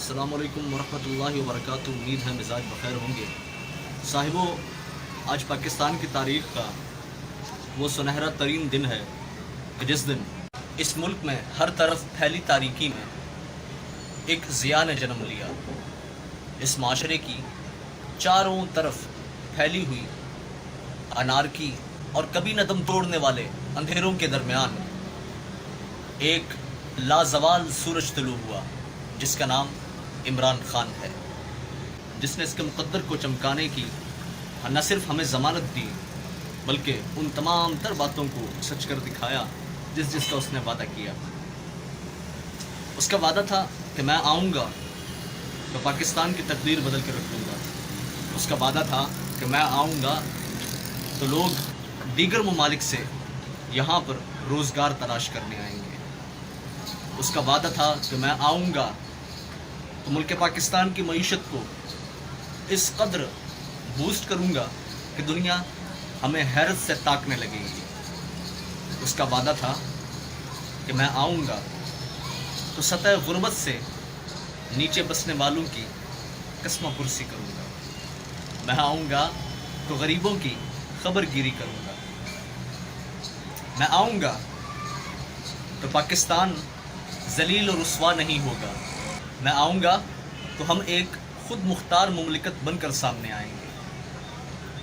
السلام علیکم ورحمۃ اللہ وبرکاتہ۔ امید ہے مزاج بخیر ہوں گے۔ صاحبوں، آج پاکستان کی تاریخ کا وہ سنہرا ترین دن ہے کہ جس دن اس ملک میں ہر طرف پھیلی تاریکی میں ایک ضیاء نے جنم لیا۔ اس معاشرے کی چاروں طرف پھیلی ہوئی انارکی اور کبھی نہ دم توڑنے والے اندھیروں کے درمیان ایک لازوال سورج طلوع ہوا جس کا نام عمران خان ہے، جس نے اس کے مقدر کو چمکانے کی نہ صرف ہمیں ضمانت دی بلکہ ان تمام تر باتوں کو سچ کر دکھایا جس کا اس نے وعدہ کیا۔ اس کا وعدہ تھا کہ میں آؤں گا تو پاکستان کی تقدیر بدل کے رکھ دوں گا۔ اس کا وعدہ تھا کہ میں آؤں گا تو لوگ دیگر ممالک سے یہاں پر روزگار تلاش کرنے آئیں گے۔ اس کا وعدہ تھا کہ میں آؤں گا تو ملک پاکستان کی معیشت کو اس قدر بوسٹ کروں گا کہ دنیا ہمیں حیرت سے تاکنے لگے گی۔ اس کا وعدہ تھا کہ میں آؤں گا تو سطح غربت سے نیچے بسنے والوں کی قسمہ پرسی کروں گا۔ میں آؤں گا تو غریبوں کی خبر گیری کروں گا۔ میں آؤں گا تو پاکستان ذلیل و رسوا نہیں ہوگا۔ میں آؤں گا تو ہم ایک خود مختار مملکت بن کر سامنے آئیں گے۔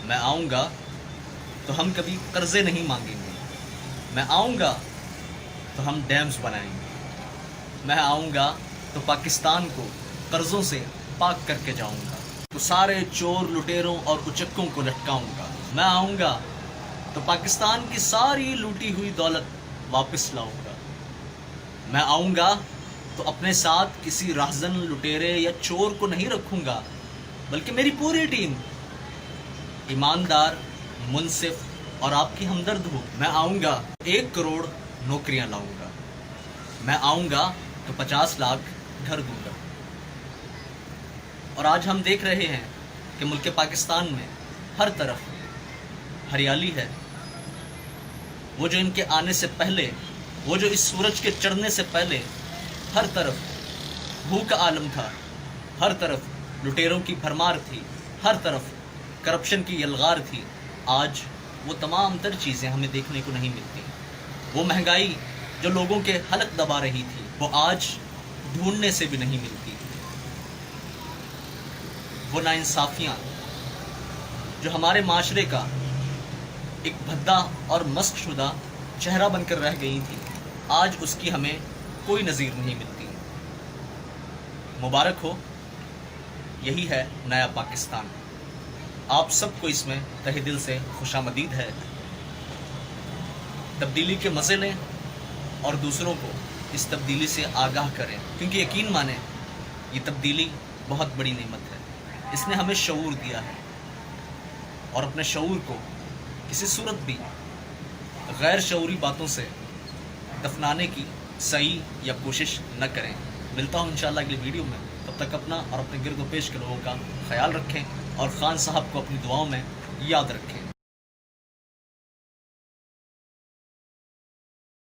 میں آؤں گا تو ہم کبھی قرضے نہیں مانگیں گے۔ میں آؤں گا تو ہم ڈیمز بنائیں گے۔ میں آؤں گا تو پاکستان کو قرضوں سے پاک کر کے جاؤں گا، تو سارے چور لٹیروں اور اچکوں کو لٹکاؤں گا۔ میں آؤں گا تو پاکستان کی ساری لوٹی ہوئی دولت واپس لاؤں گا۔ میں آؤں گا تو اپنے ساتھ کسی راہزن لٹیرے یا چور کو نہیں رکھوں گا بلکہ میری پوری ٹیم ایماندار، منصف اور آپ کی ہمدرد ہو۔ میں آؤں گا 1 کروڑ نوکریاں لاؤں گا۔ میں آؤں گا تو 50 لاکھ گھر دوں گا۔ اور آج ہم دیکھ رہے ہیں کہ ملک پاکستان میں ہر طرف ہریالی ہے۔ وہ جو ان کے آنے سے پہلے، وہ جو اس سورج کے چڑھنے سے پہلے ہر طرف بھوک کا عالم تھا، ہر طرف لٹیروں کی بھرمار تھی، ہر طرف کرپشن کی یلغار تھی، آج وہ تمام تر چیزیں ہمیں دیکھنے کو نہیں ملتی۔ وہ مہنگائی جو لوگوں کے حلق دبا رہی تھی وہ آج ڈھونڈنے سے بھی نہیں ملتی۔ وہ ناانصافیاں جو ہمارے معاشرے کا ایک بھدا اور مسخ شدہ چہرہ بن کر رہ گئی تھی، آج اس کی ہمیں کوئی نظیر نہیں ملتی۔ مبارک ہو، یہی ہے نیا پاکستان۔ آپ سب کو اس میں تہہ دل سے خوش آمدید ہے۔ تبدیلی کے مزے لیں اور دوسروں کو اس تبدیلی سے آگاہ کریں، کیونکہ یقین مانیں یہ تبدیلی بہت بڑی نعمت ہے۔ اس نے ہمیں شعور دیا ہے، اور اپنے شعور کو کسی صورت بھی غیر شعوری باتوں سے دفنانے کی سعی یا کوشش نہ کریں۔ ملتا ہوں انشاءاللہ اگلی ویڈیو میں، تب تک اپنا اور اپنے گرد و پیش کے لوگوں کا خیال رکھیں اور خان صاحب کو اپنی دعاؤں میں یاد رکھیں۔